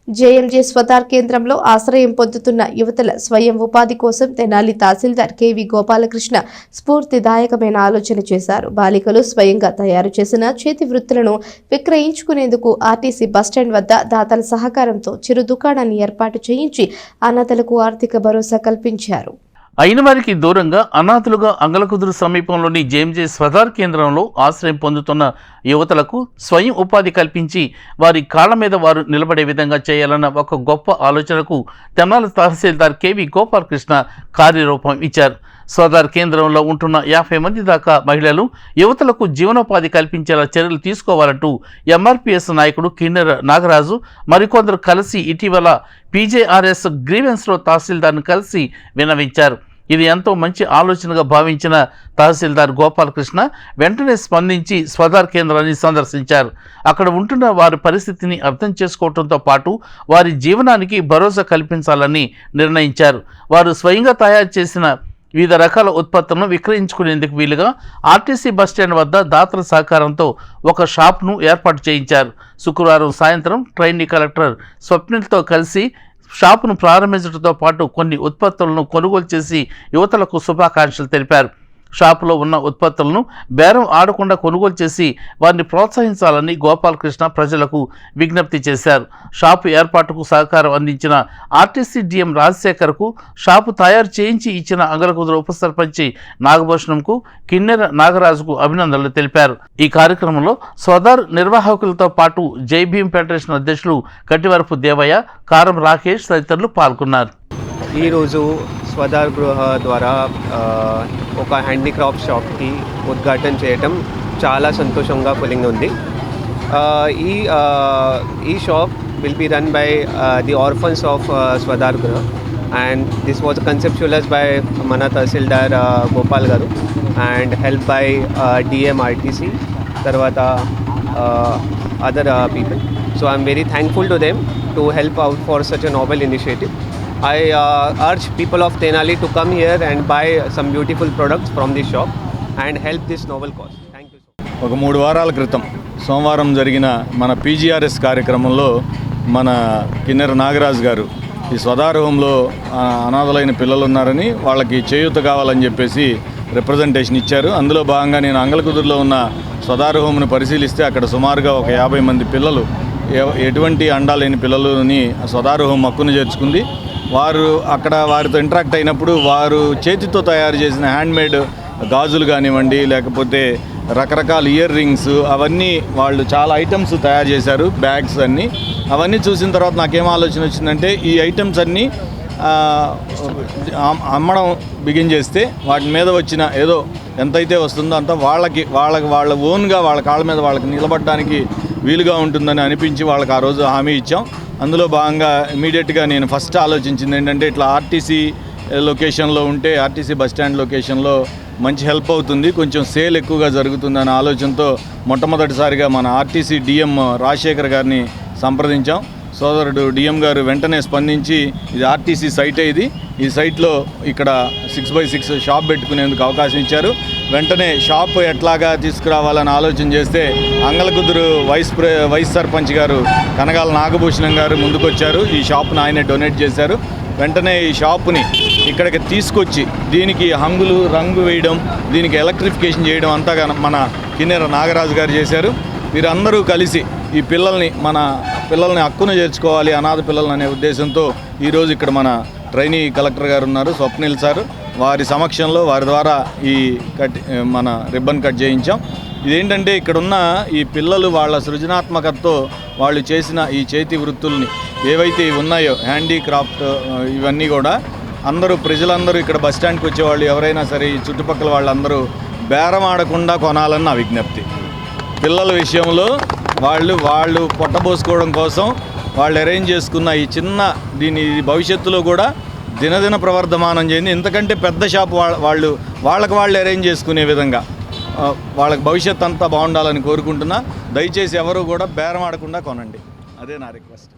JMJ Swadhar కేంద్రంలో ఆశ్రయం పొందుతున్న యువతల స్వయం ఉపాధి కోసం తెనాలి తహసీల్దార్ కెవి గోపాలకృష్ణ స్ఫూర్తిదాయకమైన ఆలోచన చేశారు. బాలికలు స్వయంగా తయారు చేసిన చేతి వృత్తులను విక్రయించుకునేందుకు ఆర్టీసీ బస్టాండ్ వద్ద దాతల సహకారంతో చిరు దుకాణాన్ని ఏర్పాటు చేయించి అనాథలకు ఆర్థిక భరోసా కల్పించారు. అయిన వారికి దూరంగా అనాథలుగా అంగలకుదురు సమీపంలోని జేఎంజే స్వదార్ కేంద్రంలో ఆశ్రయం పొందుతున్న యువతలకు స్వయం ఉపాధి కల్పించి వారి కాళ్ళ మీద వారు నిలబడే విధంగా చేయాలన్న ఒక గొప్ప ఆలోచనకు తెనాలి తహసీల్దార్ కెవి గోపాలకృష్ణ కార్యరూపం ఇచ్చారు. స్వదార్ కేంద్రంలో ఉంటున్న 50 మంది దాకా మహిళలు యువతలకు జీవనోపాధి కల్పించేలా చర్యలు తీసుకోవాలంటూ ఎంఆర్పీఎస్ నాయకుడు కిన్నెర నాగరాజు మరికొందరు కలిసి ఇటీవల పీజేఆర్ఎస్ గ్రీవెన్స్లో తహసీల్దార్ను కలిసి విన్నవించారు. ఇది ఎంతో మంచి ఆలోచనగా భావించిన తహసీల్దార్ గోపాలకృష్ణ వెంటనే స్పందించి స్వదార్ కేంద్రాన్ని సందర్శించారు. అక్కడ ఉంటున్న వారి పరిస్థితిని అర్థం చేసుకోవడంతో పాటు వారి జీవనానికి భరోసా కల్పించాలని నిర్ణయించారు. వారు స్వయంగా తయారు చేసిన వివిధ రకాల ఉత్పత్తులను విక్రయించుకునేందుకు వీలుగా ఆర్టీసీ బస్టాండ్ వద్ద దాతల సహకారంతో ఒక షాప్ను ఏర్పాటు చేయించారు. శుక్రవారం సాయంత్రం ట్రైనీ కలెక్టర్ స్వప్నిల్తో కలిసి షాపును ప్రారంభించడంతో పాటు కొన్ని ఉత్పత్తులను కొనుగోలు చేసి యువతలకు శుభాకాంక్షలు తెలిపారు. షాపులో ఉన్న ఉత్పత్తులను బేరం ఆడకుండా కొనుగోలు చేసి వారిని ప్రోత్సహించాలని గోపాలకృష్ణ ప్రజలకు విజ్ఞప్తి చేశారు. షాపు ఏర్పాటుకు సహకారం అందించిన ఆర్టీసీ డిఎం రాజశేఖర్కు, షాపు తయారు చేయించి ఇచ్చిన అంగలకుదురు ఉప సర్పంచి నాగభూషణంకు, కిన్నెర నాగరాజుకు అభినందనలు తెలిపారు. ఈ కార్యక్రమంలో స్వదార్ నిర్వాహకులతో పాటు జై భీమ్ ఫెడరేషన్ అధ్యక్షులు కట్టివరపు దేవయ్య, కారం రాకేష్ తదితరులు పాల్గొన్నారు. ఈరోజు స్వదార్ గృహ ద్వారా ఒక హ్యాండీక్రాఫ్ట్ షాప్కి ఉద్ఘాటన చేయటం చాలా సంతోషంగా ఫీలింగ్ ఉంది. ఈ shop will be run by the orphans of Swadhar Griha and this was conceptualised by మన తహసీల్దార్ గోపాల్ గారు and help by DM RTC తర్వాత other people. So I'm very thankful to them to help out for such a novel initiative. I urge people of Tenali to come here and buy some beautiful products from this shop and help this novel cause. Thank you so much. ఒక 3 వారాల క్రితం సోమవారం జరిగిన మన PGRS కార్యక్రమంలో మన కిన్నెర నాగరాజు గారు ఈ స్వదార్ హోంలో అనాథలైన పిల్లలు ఉన్నారని వాళ్ళకి చేయూత కావాలని చెప్పేసి రిప్రజెంటేషన్ ఇచ్చారు. అందులో భాగంగా నేను అంగలకుదురులో ఉన్న స్వదార్ హోమ్ను పరిశీలిస్తే అక్కడ సుమారుగా ఒక 50 మంది పిల్లలు, ఎటువంటి అండా లేని పిల్లలని స్వదార్ హోమ్ హక్కును చేర్చుకుంది. వారు అక్కడ వారితో ఇంటరాక్ట్ అయినప్పుడు వారు చేతితో తయారు చేసిన హ్యాండ్మేడ్ గాజులు కానివ్వండి, లేకపోతే రకరకాల ఇయర్ రింగ్స్, అవన్నీ వాళ్ళు చాలా ఐటమ్స్ తయారు చేశారు, బ్యాగ్స్ అన్నీ. అవన్నీ చూసిన తర్వాత నాకేం ఆలోచన వచ్చిందంటే ఈ ఐటమ్స్ అన్నీ అమ్మడం బిగిన్ చేస్తే వాటి మీద వచ్చిన ఏదో ఎంతైతే వస్తుందో అంత వాళ్ళ ఓన్గా వాళ్ళ కాళ్ళ మీద వాళ్ళకి నిలబడడానికి వీలుగా ఉంటుందని అనిపించి వాళ్ళకి ఆ రోజు హామీ ఇచ్చాం. అందులో భాగంగా ఇమీడియట్గా నేను ఫస్ట్ ఆలోచించింది ఏంటంటే ఇట్లా ఆర్టీసీ లొకేషన్లో ఉంటే ఆర్టీసీ బస్టాండ్ లొకేషన్లో మంచి హెల్ప్ అవుతుంది, కొంచెం సేల్ ఎక్కువగా జరుగుతుందనే ఆలోచనతో మొట్టమొదటిసారిగా మన ఆర్టీసీ డిఎం రాజశేఖర్ గారిని సంప్రదించాం. సోదరుడు డిఎం గారు వెంటనే స్పందించి ఇది ఆర్టీసీ సైటే, ఈ సైట్లో ఇక్కడ 6x6 షాప్ పెట్టుకునేందుకు అవకాశం ఇచ్చారు. వెంటనే షాప్ ఎట్లాగా తీసుకురావాలని ఆలోచన చేస్తే అంగలకుదురు వైస్ సర్పంచ్ గారు కనగాల నాగభూషణం గారు ముందుకొచ్చారు. ఈ షాప్ను ఆయనే డొనేట్ చేశారు. వెంటనే ఈ షాపుని ఇక్కడికి తీసుకొచ్చి దీనికి రంగు వేయడం, దీనికి ఎలక్ట్రిఫికేషన్ చేయడం అంతా మన కిన్నెర నాగరాజు గారు చేశారు. వీరందరూ కలిసి ఈ మన పిల్లల్ని హక్కును చేర్చుకోవాలి, అనాథ పిల్లలని అనే ఉద్దేశంతో ఈరోజు ఇక్కడ మన ట్రైనీ కలెక్టర్ గారు ఉన్నారు, స్వప్నిల్ సార్, వారి సమక్షంలో వారి ద్వారా మన రిబ్బన్ కట్ చేయించాం. ఇదేంటంటే ఇక్కడున్న ఈ పిల్లలు వాళ్ళ సృజనాత్మకతతో వాళ్ళు చేసిన ఈ చేతి వృత్తుల్ని ఏవైతే ఉన్నాయో హ్యాండీక్రాఫ్ట్, ఇవన్నీ కూడా ప్రజలందరూ ఇక్కడ బస్టాండ్కి వచ్చేవాళ్ళు ఎవరైనా సరే ఈ చుట్టుపక్కల వాళ్ళందరూ బేరం ఆడకుండా కొనాలని నా విజ్ఞప్తి. పిల్లల విషయంలో వాళ్ళు పొట్టబోసుకోవడం కోసం వాళ్ళు అరేంజ్ చేసుకున్న ఈ చిన్న దీని భవిష్యత్తులో కూడా దినదిన ప్రవర్ధమానం చేయండి. ఎందుకంటే పెద్ద షాప్ వాళ్ళకి అరేంజ్ చేసుకునే విధంగా వాళ్ళకి భవిష్యత్ అంతా బాగుండాలని కోరుకుంటున్నా. దయచేసి ఎవరు కూడా బేరం ఆడకుండా కొనండి, అదే నా రిక్వెస్ట్.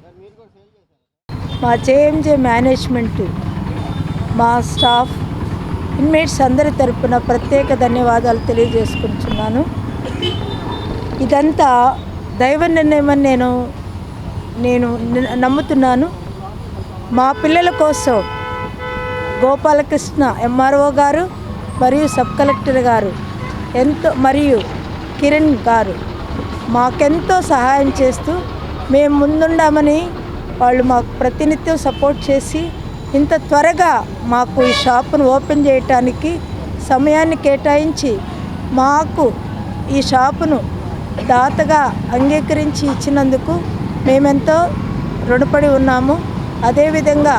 మా జేఎంజే మేనేజ్మెంట్, మా స్టాఫ్, ఇన్మేట్స్ అందరి తరపున ప్రత్యేక ధన్యవాదాలు తెలియజేసుకుంటున్నాను. ఇదంతా దైవ నిర్ణయం అని నేను నేను నమ్ముతున్నాను. మా పిల్లల కోసం గోపాలకృష్ణ ఎంఆర్ఓ గారు మరియు సబ్ కలెక్టర్ గారు మరియు కిరణ్ గారు మాకెంతో సహాయం చేస్తూ మేము ముందుండామని వాళ్ళు మాకు ప్రతినిత్యం సపోర్ట్ చేసి ఇంత త్వరగా మాకు ఈ షాపును ఓపెన్ చేయటానికి సమయాన్ని కేటాయించి మాకు ఈ షాపును దాతగా అంగీకరించి ఇచ్చినందుకు మేమెంతో రుణపడి ఉన్నాము. అదేవిధంగా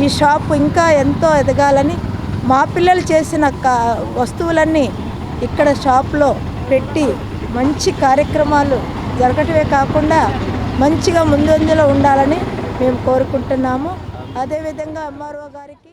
ఈ షాపు ఇంకా ఎంతో ఎదగాలని మా పిల్లలు చేసిన వస్తువులన్నీ ఇక్కడ షాప్లో పెట్టి మంచి కార్యక్రమాలు జరగటమే కాకుండా మంచిగా ముందంజలో ఉండాలని మేము కోరుకుంటున్నాము. అదేవిధంగా ఎంఆర్ఓ గారికి